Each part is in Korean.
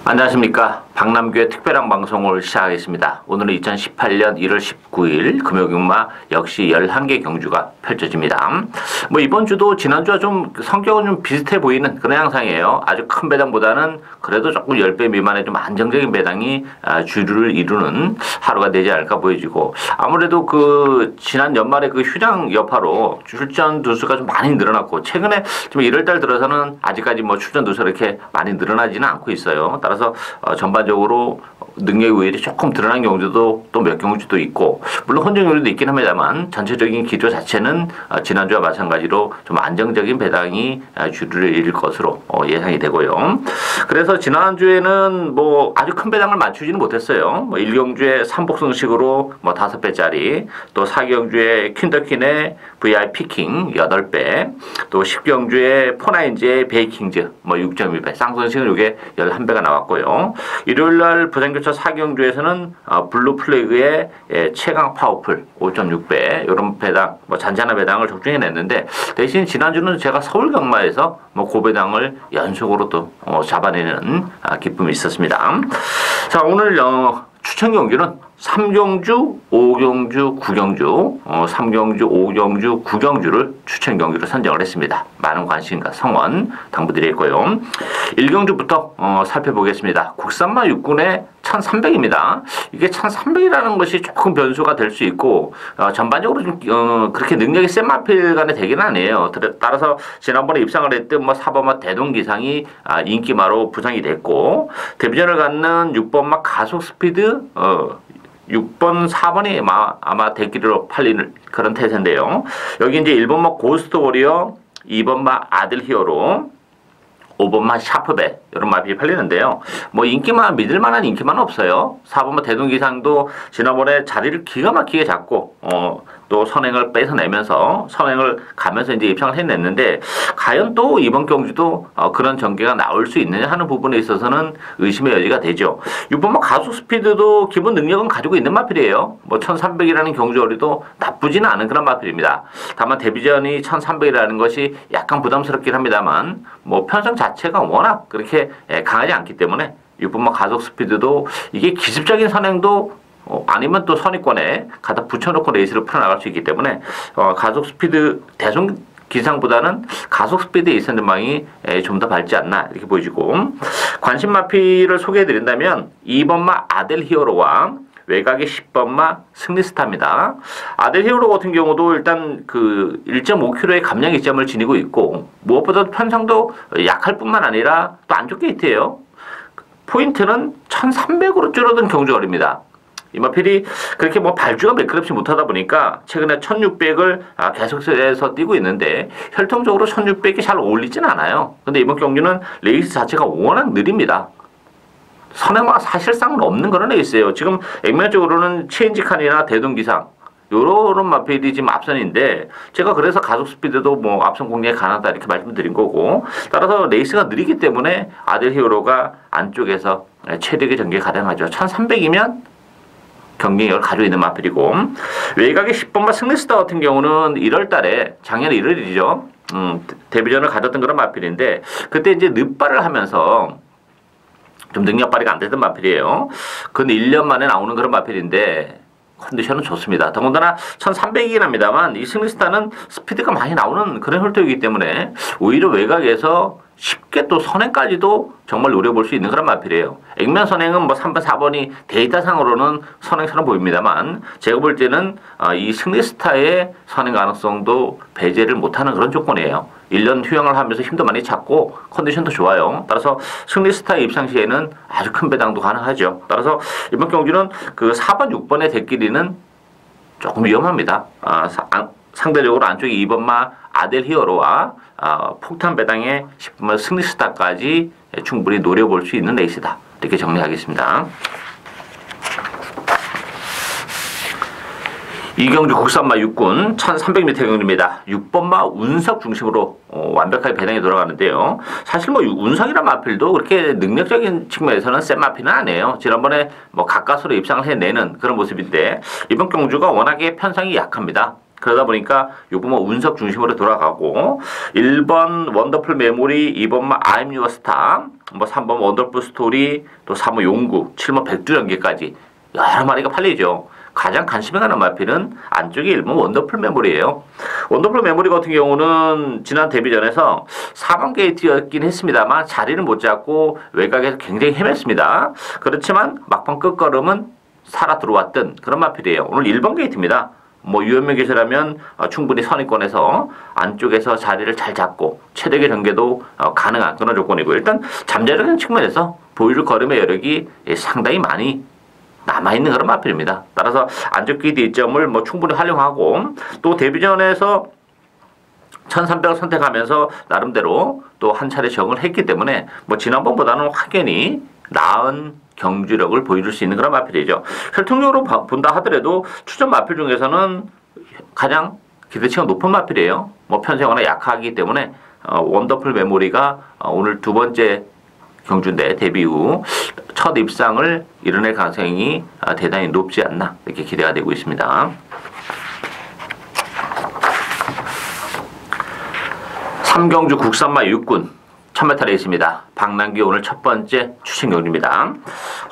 안녕하십니까. 박남규의 특별한 방송을 시작하겠습니다. 오늘은 2018년 1월 19일 금요일마 역시 11개 경주가 펼쳐집니다. 이번 주도 지난주와 좀 성격은 좀 비슷해 보이는 그런 양상이에요. 아주 큰 배당보다는 그래도 조금 10배 미만의 좀 안정적인 배당이 주류를 이루는 하루가 되지 않을까 보여지고, 아무래도 그 지난 연말에 그 휴장 여파로 출전 두수가 좀 많이 늘어났고, 최근에 좀 1월달 들어서는 아직까지 출전 두수가 이렇게 많이 늘어나지는 않고 있어요. 따라서 전반적으로 능력의 우열이 조금 드러난 경주도 또 몇 경주도 있고, 물론 혼정 요리도 있긴 합니다만 전체적인 기조 자체는 지난주와 마찬가지로 좀 안정적인 배당이 주류를 이룰 것으로 예상이 되고요. 그래서 지난주에는 아주 큰 배당을 맞추지는 못했어요. 1경주에 3복승식으로 5배짜리, 또 4경주에 퀸더퀸의 VIP 킹 8배, 또 10경주에 포나인즈의 베이킹즈 6.1배, 쌍선식은 이게 11배가 나왔고요. 일요일날 부산교차 4경주에서는 블루 플래그의 최강 파워풀 5.6배 이런 배당, 잔잔한 배당을 적중해냈는데, 대신 지난주는 제가 서울 경마에서 고배당을 연속으로 또 잡아내는 기쁨이 있었습니다. 자, 오늘 추천 경주는 3경주, 5경주, 9경주, 3경주, 5경주, 9경주를 추천 경주로 선정을 했습니다. 많은 관심과 성원 당부드리고요. 1경주부터 살펴보겠습니다. 국산마 육군의 1300입니다. 이게 1300이라는 것이 조금 변수가 될 수 있고, 전반적으로 좀 그렇게 능력이 센 마필 간의 대결은 아니에요. 따라서 지난번에 입상을 했던 4번마 대동기상이 인기마로 부상이 됐고, 데뷔전을 갖는 6번마 가속스피드 6번, 4번이 아마 대기로 팔리는 그런 태세인데요. 여기 이제 1번마 고스트 워리어, 2번마 아들 히어로, 5번마 샤프배 이런 마필이 팔리는데요. 인기만 믿을 만한 인기만 없어요. 4번마 대동기상도 지난번에 자리를 기가 막히게 잡고 또 선행을 뺏어내면서 선행을 가면서 이제 입상을 해냈는데, 과연 또 이번 경주도 그런 전개가 나올 수 있느냐 하는 부분에 있어서는 의심의 여지가 되죠. 6번마 가속 스피드도 기본 능력은 가지고 있는 마필이에요. 1300이라는 경주거리도 나쁘지는 않은 그런 마필입니다. 다만 데뷔전이 1300이라는 것이 약간 부담스럽긴 합니다만, 편성 자체가 워낙 그렇게 강하지 않기 때문에 6번마 가속 스피드도 이게 기습적인 선행도 아니면 또 선입권에 갖다 붙여놓고 레이스를 풀어나갈 수 있기 때문에 가속 스피드 대중 기상보다는 가속 스피드에 있는 전망이 좀 더 밝지 않나 이렇게 보여지고, 관심 마피를 소개해드린다면 2번마 아델 히어로와 외곽의 10번마 승리스타입니다. 아델 히어로 같은 경우도 일단 그 1.5kg의 감량 이점을 지니고 있고, 무엇보다 편성도 약할 뿐만 아니라 또 안쪽 게이트예요. 포인트는 1300으로 줄어든 경주거리입니다. 이 마필이 그렇게 발주가 매끄럽지 못하다 보니까 최근에 1600을 계속해서 뛰고 있는데, 혈통적으로 1600이 잘 어울리진 않아요. 근데 이번 경주는 레이스 자체가 워낙 느립니다. 선행마가 사실상은 없는 그런 레이스예요. 지금 액면적으로는 체인지칸이나 대동기상 요런 마필이 지금 앞선인데, 제가 그래서 가속 스피드도 앞선 공략에 가능하다 이렇게 말씀드린 거고, 따라서 레이스가 느리기 때문에 아델 히어로가 안쪽에서 체력의 전개가 가능하죠. 1300이면 경쟁력을 가지고 있는 마필이고, 외곽의 10번마 승리스타 같은 경우는 1월 달에, 작년 1월이죠. 데뷔전을 가졌던 그런 마필인데, 그때 이제 늪발을 하면서 좀 능력 발휘가 안 되던 마필이에요. 근데 1년 만에 나오는 그런 마필인데, 컨디션은 좋습니다. 더군다나 1300이긴 합니다만, 이 승리스타는 스피드가 많이 나오는 그런 혈통이기 때문에 오히려 외곽에서 쉽게 또 선행까지도 정말 노려볼 수 있는 그런 마필이에요. 액면 선행은 3번, 4번이 데이터상으로는 선행처럼 보입니다만, 제가 볼 때는 이 승리스타의 선행 가능성도 배제를 못하는 그런 조건이에요. 1년 휴양을 하면서 힘도 많이 찾고 컨디션도 좋아요. 따라서 승리스타의 입상 시에는 아주 큰 배당도 가능하죠. 따라서 이번 경주는 그 4번, 6번의 대끼리는 조금 위험합니다. 상대적으로 안쪽에 2번마 아델 히어로와 폭탄 배당의 10번마 승리스타까지 충분히 노려볼 수 있는 레이스다. 이렇게 정리하겠습니다. 이경주 국산마 육군 1300m 경주입니다. 6번마 운석 중심으로 완벽하게 배당이 돌아가는데요. 사실 운석이란 마필도 그렇게 능력적인 측면에서는 센 마필은 아니에요. 지난번에 가까스로 입상을 해내는 그런 모습인데, 이번 경주가 워낙에 편성이 약합니다. 그러다 보니까 6번마 운석 중심으로 돌아가고 1번 원더풀 메모리, 2번마 I'm Your Star, 뭐 3번 원더풀 스토리, 또 3번 용구, 7번 백두연계까지 여러 마리가 팔리죠. 가장 관심이 가는 마필은 안쪽에 1번 원더풀 메모리예요. 원더풀 메모리 같은 경우는 지난 데뷔전에서 4번 게이트였긴 했습니다만 자리를 못 잡고 외곽에서 굉장히 헤맸습니다. 그렇지만 막판 끝걸음은 살아 들어왔던 그런 마필이에요. 오늘 1번 게이트입니다. 뭐 유연명 기세라면 충분히 선입권에서 안쪽에서 자리를 잘 잡고 최적의 전개도 가능한 그런 조건이고, 일단 잠재력인 측면에서 보여줄 걸음의 여력이 상당히 많이 남아있는 그런 마필입니다. 따라서 안쪽 게이트 이점을 뭐 충분히 활용하고, 또 데뷔전에서 1300을 선택하면서 나름대로 또 한 차례 적응을 했기 때문에 뭐 지난번보다는 확연히 나은 경주력을 보여줄 수 있는 그런 마필이죠. 혈통적으로 본다 하더라도 추천 마필 중에서는 가장 기대치가 높은 마필이에요. 뭐 편성이 워낙 약하기 때문에 원더풀 메모리가 오늘 두 번째 경주인데 데뷔 후 첫 입상을 이뤄낼 가능성이 대단히 높지 않나 이렇게 기대가 되고 있습니다. 3경주 국산마 6군 1000m 레이스입니다. 박남기 오늘 첫 번째 추천 경주입니다.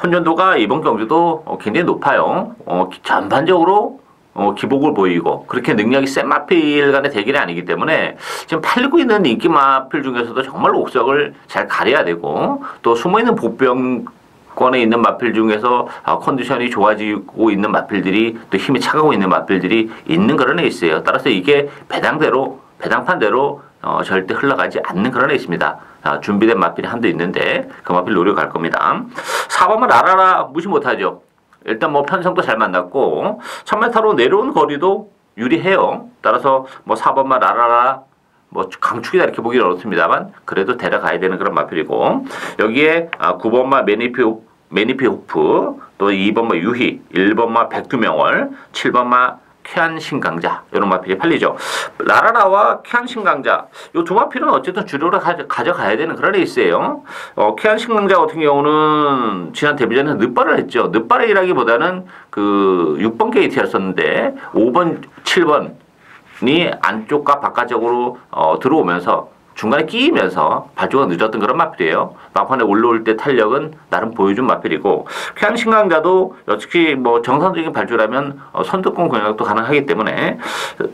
혼전도가 이번 경주도 굉장히 높아요. 전반적으로 기복을 보이고 그렇게 능력이 센 마필 간의 대결이 아니기 때문에 지금 팔리고 있는 인기 마필 중에서도 정말 옥석을 잘 가려야 되고, 또 숨어있는 보병권에 있는 마필 중에서 컨디션이 좋아지고 있는 마필들이, 또 힘이 차가고 있는 마필들이 있는 그런 레이스예요. 따라서 이게 배당판대로 절대 흘러가지 않는 그런 레이스입니다. 준비된 마필이 한도 있는데 그 마필 노려갈 겁니다. 4번은 라라라 무시 못하죠. 일단 뭐 편성도 잘 만났고 1000m로 내려온 거리도 유리해요. 따라서 뭐 4번만 라라라 뭐 강축이다 이렇게 보기는 어렵습니다만 그래도 데려가야 되는 그런 마필이고, 여기에 9번마 매니피 호프, 또 2번마 유희, 1번마 백두명월, 7번마 쾌한신강자 이런 마필이 팔리죠. 라라라와 쾌한신강자 이 두 마필은 어쨌든 주류로 가져가야 되는 그런 레이스예요. 쾌한신강자 같은 경우는 지난 데뷔전에서 늦발을 했죠. 늦발이라기보다는 그 6번 게이트였었는데 5번, 7번이 안쪽과 바깥쪽으로 들어오면서 중간에 끼면서 발주가 늦었던 그런 마필이에요. 막판에 올라올 때 탄력은 나름 보여준 마필이고, 쾌한신강자도 역시 뭐 정상적인 발주라면 선두권 공략도 가능하기 때문에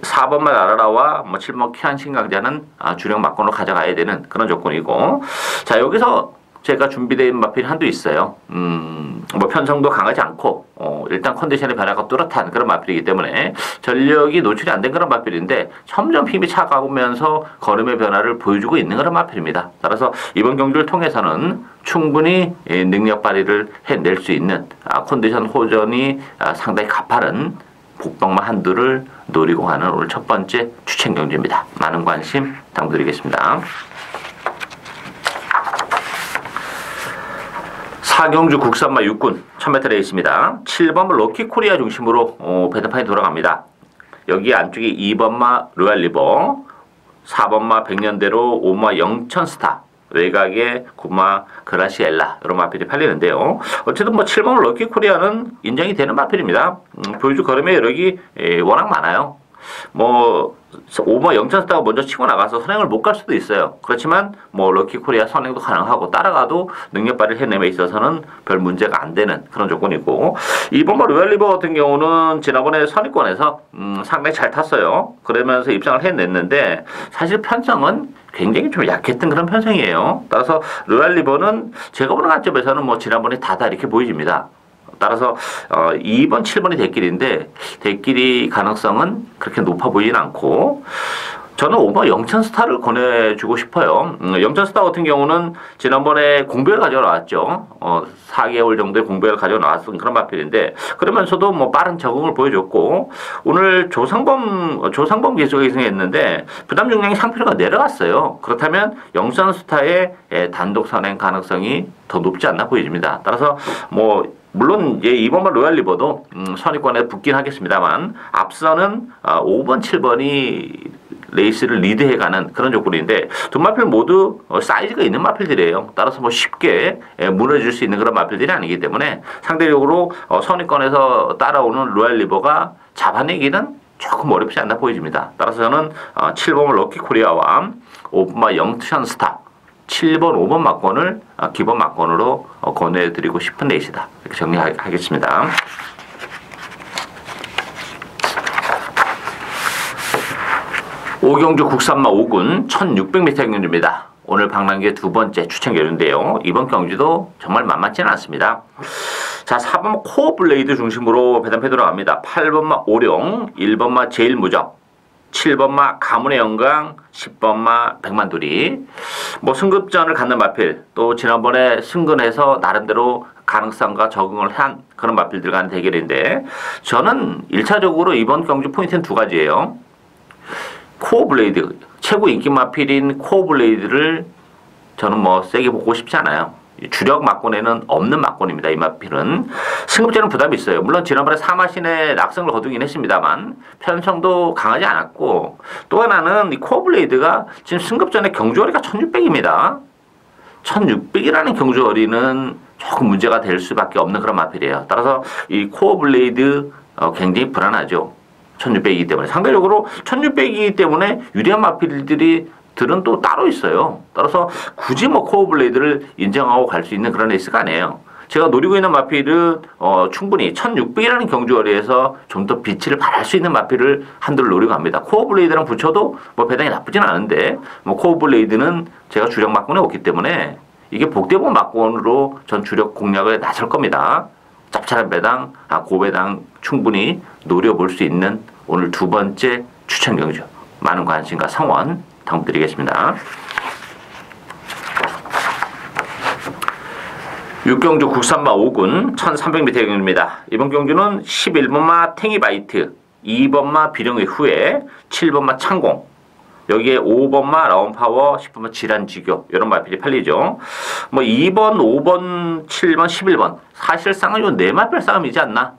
4번만 라라라와 뭐 7번 쾌한신강자는 주력 막권으로 가져가야 되는 그런 조건이고, 자 여기서 제가 준비된 마필이 한도 있어요. 뭐 편성도 강하지 않고 일단 컨디션의 변화가 뚜렷한 그런 마필이기 때문에 전력이 노출이 안 된 그런 마필인데 점점 힘이 차가우면서 걸음의 변화를 보여주고 있는 그런 마필입니다. 따라서 이번 경주를 통해서는 충분히 능력 발휘를 해낼 수 있는 컨디션 호전이 상당히 가파른 복병마 한두를 노리고 가는 오늘 첫 번째 추천 경주입니다. 많은 관심 당부드리겠습니다. 4경주 국산마 6군 1000m 레이스입니다. 7번마 럭키코리아 중심으로 배드판이 돌아갑니다. 여기 안쪽에 2번마 로얄리버, 4번마 백년대로, 5마 영천스타, 외곽에 9마 그라시엘라 이런 마필이 팔리는데요. 어쨌든 뭐 7번 럭키코리아는 인정이 되는 마필입니다. 보여줄 걸음의 여력이 워낙 많아요. 뭐 5번 영천스타가 먼저 치고 나가서 선행을 못 갈 수도 있어요. 그렇지만 뭐 럭키코리아 선행도 가능하고 따라가도 능력 발휘를 해냄에 있어서는 별 문제가 안 되는 그런 조건이고, 2번 로얄리버 같은 경우는 지난번에 선입권에서 상당히 잘 탔어요. 그러면서 입상을 해냈는데 사실 편성은 굉장히 좀 약했던 그런 편성이에요. 따라서 로얄리버는 제가 보는 관점에서는 뭐 지난번에 다다 이렇게 보여집니다. 따라서 2번, 7번이 대길인데 대길이 가능성은 그렇게 높아 보이진 않고, 저는 5번 영천스타를 권해주고 싶어요. 영천스타 같은 경우는 지난번에 공백을 가져 나왔죠. 4개월 정도의 공백을 가져 나왔던 그런 마필인데 그러면서도 뭐 빠른 적응을 보여줬고, 오늘 조상범 기수가 기승했는데 부담 중량이 상표가 내려갔어요. 그렇다면 영천스타의 단독 선행 가능성이 더 높지 않나 보여집니다. 따라서 뭐 물론 2번만 로얄리버도 선입권에 붙긴 하겠습니다만 앞서는 5번, 7번이 레이스를 리드해가는 그런 조건인데 두 마필 모두 사이즈가 있는 마필들이에요. 따라서 뭐 쉽게 무너질 수 있는 그런 마필들이 아니기 때문에 상대적으로 선입권에서 따라오는 로얄리버가 잡아내기는 조금 어렵지 않나 보여집니다. 따라서 저는 7번 럭키코리아와 5번마 영천스타 7번, 5번 막권을 기본 막권으로 권해드리고 싶은 레이스다. 이렇게 정리하겠습니다. 오경주 국산마 5군 1600m 경주입니다. 오늘 박람회 두 번째 추천 경주인데요. 이번 경주도 정말 만만치는 않습니다. 자, 4번 코어 블레이드 중심으로 배당패 들어갑니다. 8번마 오룡, 1번마 제일무적, 7번마 가문의 영광, 10번마 백만두리. 뭐 승급전을 갖는 마필, 또 지난번에 승근해서 나름대로 가능성과 적응을 한 그런 마필들 간 대결인데, 저는 1차적으로 이번 경주 포인트는 두 가지예요. 코어 블레이드, 최고 인기 마필인 코어 블레이드를 저는 뭐 세게 보고 싶지 않아요. 주력 막권에는 없는 막권입니다. 이 마필은 승급제는 부담이 있어요. 물론 지난번에 사마신에 낙승을 거두긴 했습니다만 편성도 강하지 않았고, 또 하나는 이 코어 블레이드가 지금 승급전에 경주거리가 1600입니다. 1600이라는 경주거리는 조금 문제가 될 수밖에 없는 그런 마필이에요. 따라서 이 코어 블레이드 굉장히 불안하죠. 1600이기 때문에. 상대적으로 1600이기 때문에 유리한 마필들이 들은 또 따로 있어요. 따라서 굳이 뭐 코어 블레이드를 인정하고 갈 수 있는 그런 레이스가 아니에요. 제가 노리고 있는 마필은 충분히 1600이라는 경주거리에서 좀 더 빛을 발할 수 있는 마필을 한둘 노리고 합니다. 코어 블레이드랑 붙여도 뭐 배당이 나쁘진 않은데, 뭐 코어 블레이드는 제가 주력 막권에 없기 때문에 이게 복대본 막권으로 전 주력 공략을 나설 겁니다. 짭짤한 배당, 고배당 충분히 노려볼 수 있는 오늘 두 번째 추천 경주. 많은 관심과 성원 당부드리겠습니다. 6경주 국산마 5군 1300m 경주입니다. 이번 경주는 11번마 탱이바이트, 2번마 비령의 후에, 7번마 창공, 여기에 5번마 라운파워, 10번마 질환지교 이런 마필이 팔리죠. 뭐 2번, 5번, 7번, 11번 사실상은 요 네 마필 싸움이지 않나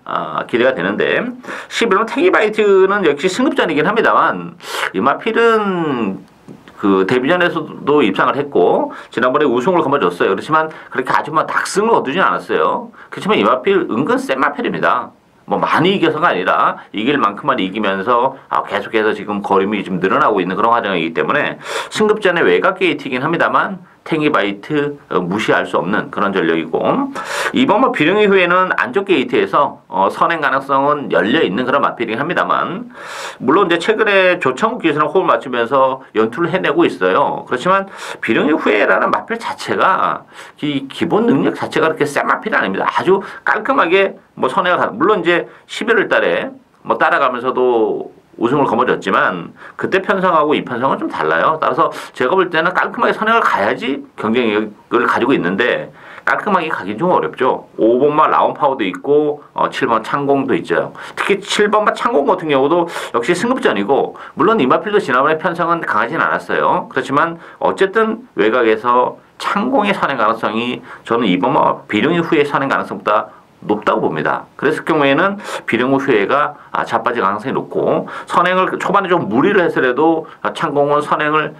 기대가 되는데, 11번 탱이바이트는 역시 승급전이긴 합니다만 이 마필은 그 데뷔전에서도 입상을 했고 지난번에 우승을 거머쥐었어요. 그렇지만 그렇게 아주 막 낙승을 거두진 않았어요. 그렇지만 이 마필 은근 센 마필입니다. 뭐 많이 이겨서가 아니라 이길 만큼만 이기면서 계속해서 지금 거림이 좀 늘어나고 있는 그런 과정이기 때문에 승급전에 외곽 게이트이긴 합니다만 탱이바이트 무시할 수 없는 그런 전력이고, 이번 뭐 비령의 후에는 안쪽 게이트에서 선행 가능성은 열려 있는 그런 마필이긴 합니다만, 물론 이제 최근에 조창욱 기수랑 호흡을 맞추면서 연투를 해내고 있어요. 그렇지만 비령의 후에라는 마필 자체가 이 기본 능력 자체가 그렇게 센 마필이 아닙니다. 아주 깔끔하게 뭐 선행을 물론 이제 11월 달에 뭐 따라가면서도 우승을 거머쥐었지만 그때 편성하고 이 편성은 좀 달라요. 따라서 제가 볼 때는 깔끔하게 선행을 가야지 경쟁력을 가지고 있는데 깔끔하게 가긴 좀 어렵죠. 5번마 라운파워도 있고 7번 창공도 있죠. 특히 7번마 창공 같은 경우도 역시 승급전이고, 물론 이마필도 지난번에 편성은 강하진 않았어요. 그렇지만 어쨌든 외곽에서 창공의 선행 가능성이 저는 2번마 비룡이 후의 선행 가능성보다 높다고 봅니다. 그랬을 경우에는 비령 후회가 자빠질 가능성이 높고, 선행을 초반에 좀 무리를 해서라도 창공은 선행을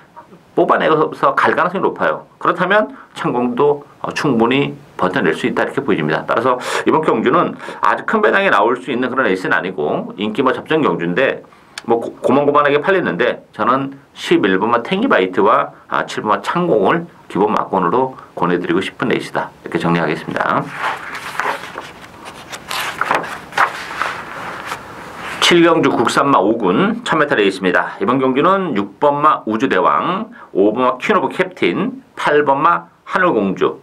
뽑아내서 갈 가능성이 높아요. 그렇다면 창공도 충분히 버텨낼 수 있다 이렇게 보여집니다. 따라서 이번 경주는 아주 큰 배당이 나올 수 있는 그런 레이스는 아니고 인기 뭐 접전 경주인데 뭐 고만고만하게 팔렸는데, 저는 11번마 탱이바이트와 7번마 창공을 기본 막권으로 권해드리고 싶은 레이스다 이렇게 정리하겠습니다. 7경주 국산마 5군 1000m 레이스입니다. 이번 경주는 6번마 우주대왕, 5번마 퀸 오브 캡틴, 8번마 하늘공주,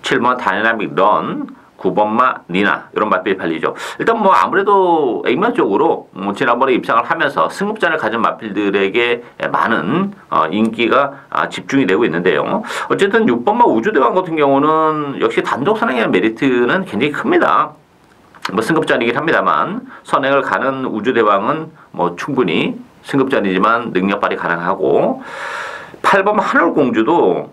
7번마 다이나믹 런, 9번마 니나 이런 마필이 팔리죠. 일단 뭐 아무래도 액면적으로 지난번에 입상을 하면서 승급전을 가진 마필들에게 많은 인기가 집중이 되고 있는데요. 어쨌든 6번마 우주대왕 같은 경우는 역시 단독 선행의 메리트는 굉장히 큽니다. 뭐 승급전이긴 합니다만 선행을 가는 우주대왕은 뭐 충분히 승급전이지만 능력 발휘 가능하고, 8번 하늘공주도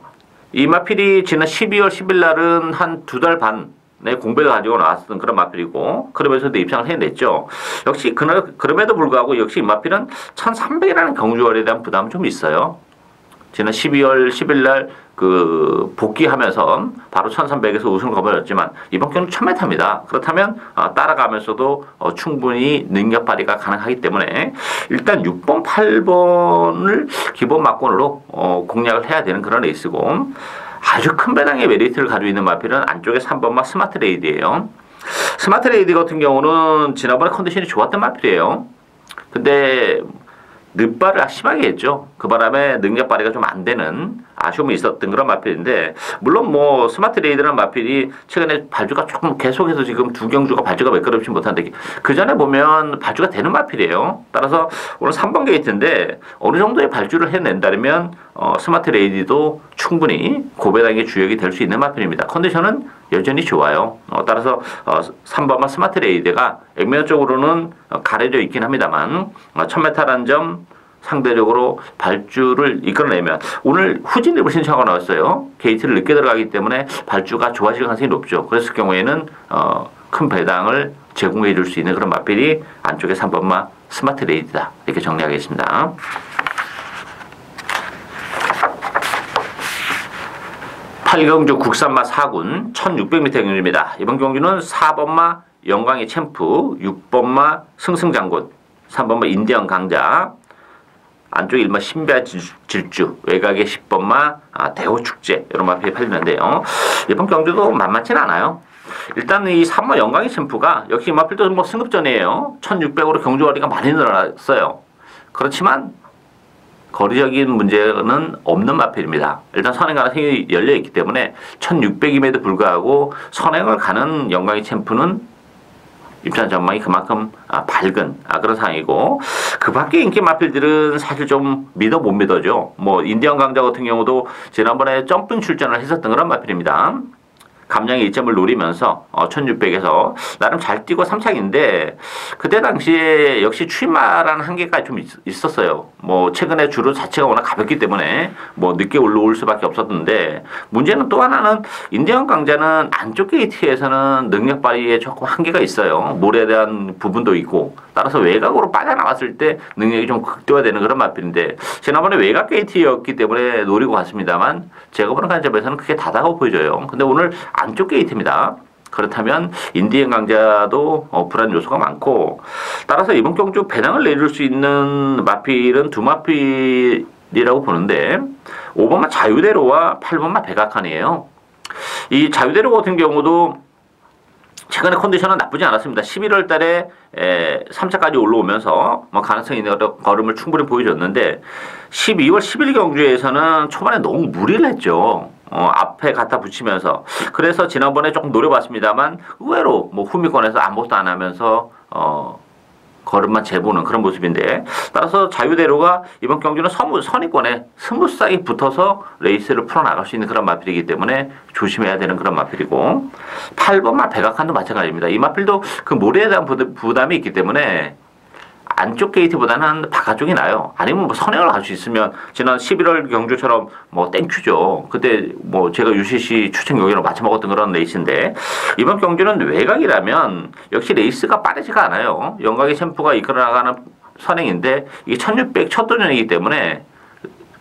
이 마필이 지난 12월 10일 날은 한 2달 반의 공백을 가지고 나왔던 그런 마필이고, 그러면서도 입상을 해냈죠. 역시 그럼에도 불구하고 역시 이 마필은 1300이라는 경주거리에 대한 부담은 좀 있어요. 지난 12월 10일 날 복귀하면서 바로 1300에서 우승을 거머쥐었지만 이번 경기는 1000m입니다. 그렇다면 따라가면서도 충분히 능력 발휘가 가능하기 때문에 일단 6번, 8번을 기본 막권으로 공략을 해야 되는 그런 레이스고, 아주 큰 배당의 메리트를 가지고 있는 마필은 안쪽에 3번마 스마트 레이디예요. 스마트 레이디 같은 경우는 지난번에 컨디션이 좋았던 마필이에요. 근데 늦발을 심하게 했죠. 그 바람에 능력 발휘가 좀 안 되는 아쉬움이 있었던 그런 마필인데, 물론 뭐 스마트 레이드라는 마필이 최근에 발주가 조금 계속해서 지금 두 경주가 발주가 매끄럽지 못한데, 그 전에 보면 발주가 되는 마필이에요. 따라서 오늘 3번 게이트인데 어느 정도의 발주를 해낸다면 스마트 레이디도 충분히 고배당의 주역이 될 수 있는 마필입니다. 컨디션은 여전히 좋아요. 따라서 3번만 스마트 레이드가 액면적으로는 가려져 있긴 합니다만 1000m라는 점 상대적으로 발주를 이끌어내면, 오늘 후진립을 신청하고 나왔어요. 게이트를 늦게 들어가기 때문에 발주가 좋아질 가능성이 높죠. 그랬을 경우에는 큰 배당을 제공해 줄 수 있는 그런 마필이 안쪽에 3번마 스마트 레이드다, 이렇게 정리하겠습니다. 8경주 국산마 4군 1600m 경주입니다. 이번 경주는 4번마 영광의 챔프, 6번마 승승장군, 3번마 인디언 강자, 안쪽 1번 신비한 질주, 외곽의 10번마 대호축제, 이런 마필이 팔리는데요. 이번 경주도 만만치는 않아요. 일단 이 3번 영광의 챔프가 역시 이 마필도 뭐 승급전이에요. 1600으로 경주거리가 많이 늘어났어요. 그렇지만 거리적인 문제는 없는 마필입니다. 일단 선행 가능성이 열려있기 때문에 1600임에도 불구하고 선행을 가는 영광의 챔프는 입장 전망이 그만큼 밝은 그런 상황이고, 그 밖에 인기 마필들은 사실 좀 믿어 못 믿어죠. 뭐 인디언 강자 같은 경우도 지난번에 점핑 출전을 했었던 그런 마필입니다. 감량의 이점을 노리면서 1600에서 나름 잘 뛰고 3착인데, 그때 당시에 역시 추임마라는 한계가 좀 있었어요. 뭐 최근에 주로 자체가 워낙 가볍기 때문에 뭐 늦게 올라올 수밖에 없었는데, 문제는 또 하나는 인디언 강자는 안쪽 게이트에서는 능력 발휘에 조금 한계가 있어요. 몰에 대한 부분도 있고, 따라서 외곽으로 빠져나왔을 때 능력이 좀 극대화되는 그런 마필인데, 지난번에 외곽 게이트였기 때문에 노리고 갔습니다만 제가 보는 관점에서는 크게 다다고 보여져요. 근데 오늘 안쪽 게이트입니다. 그렇다면 인디언 강자도 불안 요소가 많고, 따라서 이번 경주 배당을 내줄 수 있는 마필은 두 마필이라고 보는데, 5번마 자유대로와 8번마 백악관이에요. 이 자유대로 같은 경우도 최근에 컨디션은 나쁘지 않았습니다. 11월 달에 3차까지 올라오면서 뭐 가능성이 있는 걸음을 충분히 보여줬는데, 12월 10일 경주에서는 초반에 너무 무리를 했죠. 앞에 갖다 붙이면서. 그래서 지난번에 조금 노려봤습니다만 의외로 뭐 후미권에서 아무것도 안 하면서 걸음만 재보는 그런 모습인데, 따라서 자유대로가 이번 경주는 선의권에 스무스하게 붙어서 레이스를 풀어나갈 수 있는 그런 마필이기 때문에 조심해야 되는 그런 마필이고, 8번마 백악관도 마찬가지입니다. 이 마필도 그 모래에 대한 부담이 있기 때문에 안쪽 게이트보다는 바깥쪽이 나요. 아니면 뭐 선행을 할 수 있으면, 지난 11월 경주처럼 뭐 땡큐죠. 그때 뭐 제가 UCC 추천 경기로 맞춰먹었던 그런 레이스인데, 이번 경주는 외곽이라면 역시 레이스가 빠르지가 않아요. 영광의 챔프가 이끌어나가는 선행인데 이게 1600 첫 도전이기 때문에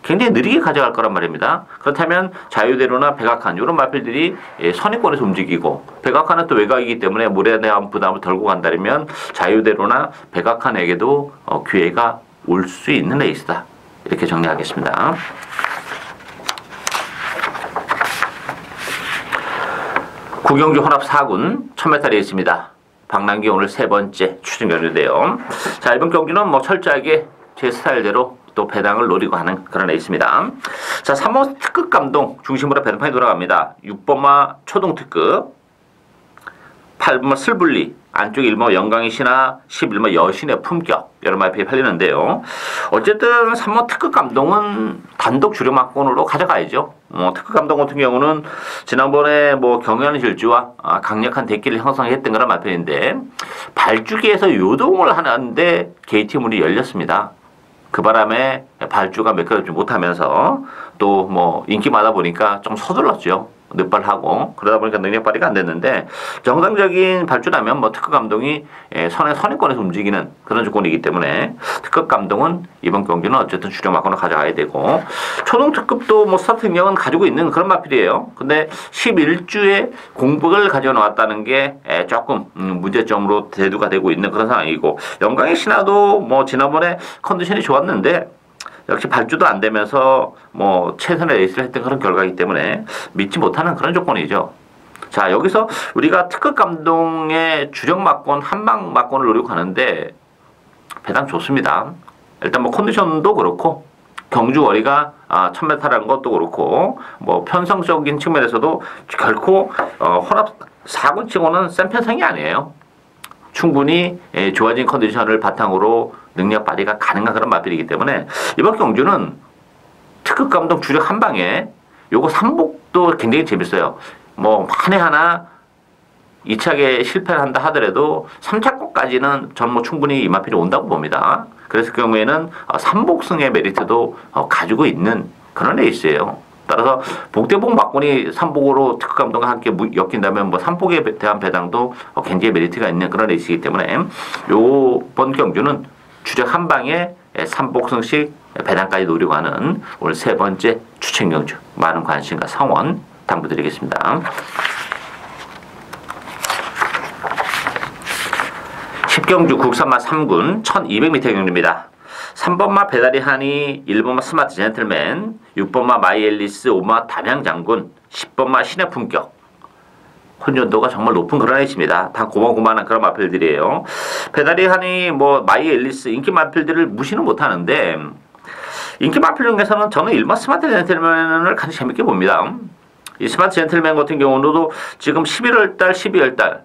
굉장히 느리게 가져갈 거란 말입니다. 그렇다면 자유대로나 백악관 이런 마필들이 선의권에서 움직이고, 백악관은 또 외곽이기 때문에 물에 대한 부담을 덜고 간다면 자유대로나 백악관에게도 기회가 올 수 있는 레이스다, 이렇게 정리하겠습니다. 구경주 혼합 4군 1000m 레이스입니다. 박남기 오늘 세 번째 추진 경주인데요. 자, 이번 경주는 뭐 철저하게 제 스타일대로 또 배당을 노리고 하는 그런 레이스입니다. 자, 3번 특급 감동 중심으로 배당판이 돌아갑니다. 6번마 초동 특급, 8번마 슬불리, 안쪽 1번 영광의 신화, 11번 여신의 품격, 여러 마필이 팔리는데요. 어쨌든 3번 특급 감동은 단독 주력막권으로 가져가야죠. 특급 감동 같은 경우는 지난번에 뭐 경연의 질주와 강력한 대기를 형성했던 그런 마필인데, 발주기에서 요동을 하는데 게이트 문이 열렸습니다. 그 바람에 발주가 매끄럽지 못하면서 또 뭐 인기 많아 보니까 좀 서둘렀죠. 늑발하고 그러다 보니까 능력 발휘가 안 됐는데 정상적인 발주라면 뭐 특급 감독이 선행권에서 움직이는 그런 조건이기 때문에 특급 감독은 이번 경기는 어쨌든 주력 막건을 가져가야 되고 초동 특급도 뭐 스타트 능력은 가지고 있는 그런 마필이에요. 근데 11주에 공백을 가져 나왔다는 게 조금 문제점으로 대두가 되고 있는 그런 상황이고 영광의 신화도 뭐 지난번에 컨디션이 좋았는데 역시 발주도 안 되면서 뭐 최선의 레이스를 했던 그런 결과이기 때문에 믿지 못하는 그런 조건이죠. 자, 여기서 우리가 특급 감독의 주력 막권, 한방 막권을 노리고 가는데 배당 좋습니다. 일단 뭐 컨디션도 그렇고 경주 거리가 1000m라는 것도 그렇고 뭐 편성적인 측면에서도 결코 혼합 4군 치고는 센 편성이 아니에요. 충분히 좋아진 컨디션을 바탕으로 능력 발휘가 가능한 그런 마필이기 때문에 이번 경주는 특급 감독 주력 한 방에 요거 3복도 굉장히 재밌어요. 뭐 만에 하나 2차에 실패를 한다 하더라도 3차권까지는 전 뭐 충분히 이 마필이 온다고 봅니다. 그랬을 경우에는 3복승의 메리트도 가지고 있는 그런 레이스예요. 따라서 복대복 막군이 3복으로 특급 감독과 함께 엮인다면 뭐 3복에 대한 배당도 굉장히 메리트가 있는 그런 레이스이기 때문에 요번 경주는 주력 한 방에 3복승씩 배당까지 노리고 하는 오늘 세 번째 추천 경주 많은 관심과 성원 당부드리겠습니다. 10경주 국산마 3군 1200m 경주입니다. 3번마 배다리 하니, 1번마 스마트 젠틀맨, 6번마 마이앨리스, 5번마 담양장군, 10번마 신의 품격. 혼전도가 정말 높은 그런 레이스입니다. 다 고만고만한 그런 마필들이에요. 배다리 하니, 뭐 마이앨리스 인기 마필들을 무시는 못하는데 인기 마필 중에서는 저는 1번 스마트 젠틀맨을 가장 재밌게 봅니다. 이 스마트 젠틀맨 같은 경우도 지금 11월달, 12월달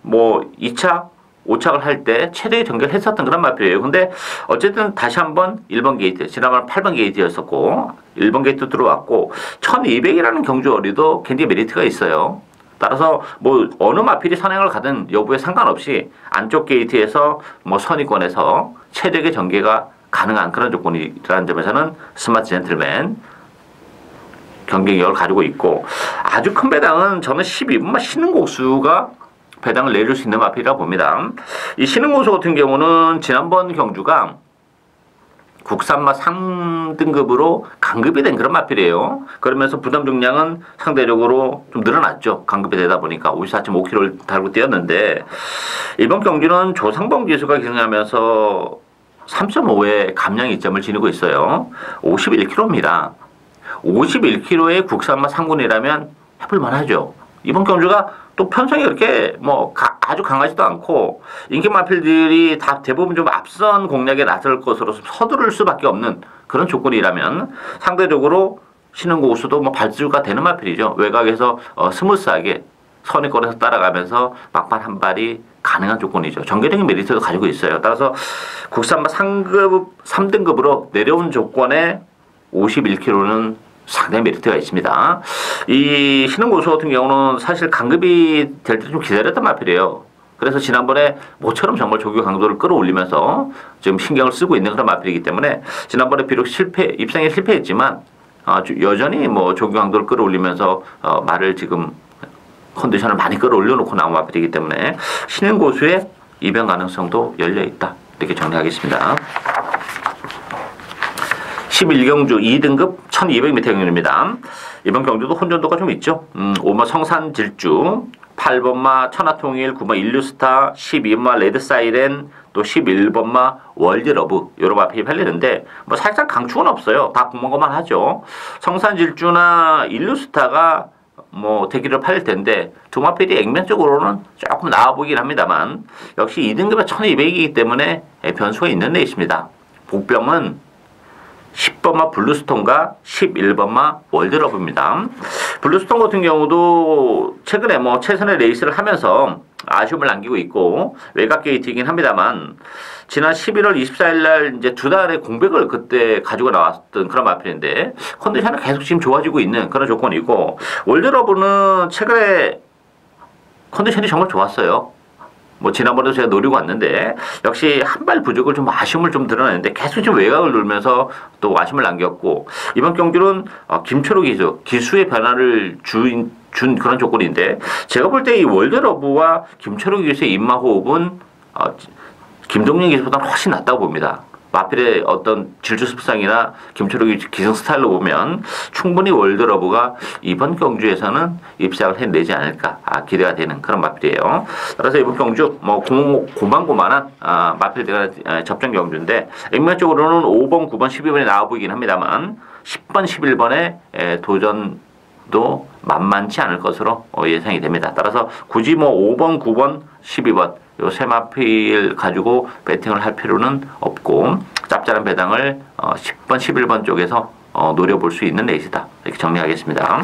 뭐 2차 5착을 할 때 최대의 전개를 했었던 그런 마필이에요. 근데 어쨌든 다시 한번 1번 게이트, 지난번 8번 게이트였었고 1번 게이트 들어왔고 1200이라는 경주거리도 굉장히 메리트가 있어요. 따라서 뭐 어느 마필이 선행을 가든 여부에 상관없이 안쪽 게이트에서 뭐 선위권에서 최대의 전개가 가능한 그런 조건이라는 점에서는 스마트 젠틀맨 경쟁력을 가지고 있고 아주 큰 배당은 저는 12번마 신흥곡수가 배당을 내줄 수 있는 마필이라고 봅니다. 이 신흥고수 같은 경우는 지난번 경주가 국산마 3등급으로 강급이 된 그런 마필이에요. 그러면서 부담 중량은 상대적으로 좀 늘어났죠. 강급이 되다 보니까 54.5kg를 달고 뛰었는데 이번 경주는 조상범 기수가 기승하면서 3.5의 감량 이점을 지니고 있어요. 51kg입니다. 51kg의 국산마 3군이라면 해볼만 하죠. 이번 경주가 또 편성이 그렇게 뭐 아주 강하지도 않고 인기 마필들이 다 대부분 좀 앞선 공략에 나설 것으로 서두를 수밖에 없는 그런 조건이라면 상대적으로 신흥고수도 뭐 발주가 되는 마필이죠. 외곽에서 스무스하게 선행권에서 따라가면서 막판 한 발이 가능한 조건이죠. 전개적인 메리트도 가지고 있어요. 따라서 국산마 3등급으로 내려온 조건에 51kg는 상당히 메리트가 있습니다. 이 신흥고수 같은 경우는 사실 강급이 될 때 좀 기다렸던 마필이에요. 그래서 지난번에 모처럼 정말 조교 강도를 끌어올리면서 지금 신경을 쓰고 있는 그런 마필이기 때문에 지난번에 비록 입상에 실패했지만 여전히 뭐 조교 강도를 끌어올리면서 말을 지금 컨디션을 많이 끌어올려놓고 나온 마필이기 때문에 신흥고수의 이변 가능성도 열려있다. 이렇게 정리하겠습니다. 11경주 2등급 1200m 경주입니다. 이번 경주도 혼전도가 좀 있죠. 5번 성산질주, 8번마 천하통일, 9번 인류스타, 12번마 레드사이렌, 또 11번마 월드러브 요런 마필이 팔리는데 뭐 살짝 강축은 없어요. 다 고만고만하죠. 성산질주나 인류스타가 뭐 대기를 팔릴 텐데 두 마필이 액면적으로는 조금 나아 보이긴 합니다만 역시 2등급에 1200이기 때문에 변수가 있는 데 있습니다. 복병은 10번마 블루스톤과 11번마 월드러브입니다. 블루스톤 같은 경우도 최근에 뭐 최선의 레이스를 하면서 아쉬움을 남기고 있고 외곽 게이트이긴 합니다만 지난 11월 24일 날 이제 두 달의 공백을 그때 가지고 나왔던 그런 마필인데 컨디션은 계속 지금 좋아지고 있는 그런 조건이고 월드러브는 최근에 컨디션이 정말 좋았어요. 뭐 지난번에도 제가 노리고 왔는데 역시 한 발 부족을 좀 아쉬움을 좀 드러냈는데 계속 좀 외곽을 누르면서 또 아쉬움을 남겼고 이번 경기는 김철호 기수의 변화를 준 그런 조건인데 제가 볼 때 이 월드러브와 김철호 기수의 입마 호흡은 김동현 기수보다는 훨씬 낫다고 봅니다. 마필의 어떤 질주 습성이나 김철호 기승 스타일로 보면 충분히 월드러브가 이번 경주에서는 입상을 해내지 않을까 기대가 되는 그런 마필이에요. 따라서 이번 경주 뭐 고만고만한 마필들과 접전 경주인데 인면적으로는 5번, 9번, 12번이 나와 보이긴 합니다만 10번, 11번의 도전도 만만치 않을 것으로 예상이 됩니다. 따라서 굳이 뭐 5번, 9번, 12번 요 세 마필 가지고 배팅을 할 필요는 없고 짭짤한 배당을 10번, 11번 쪽에서 노려볼 수 있는 레이스다. 이렇게 정리하겠습니다.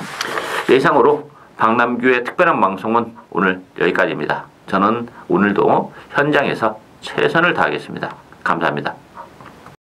이상으로 박남규의 특별한 방송은 오늘 여기까지입니다. 저는 오늘도 현장에서 최선을 다하겠습니다. 감사합니다.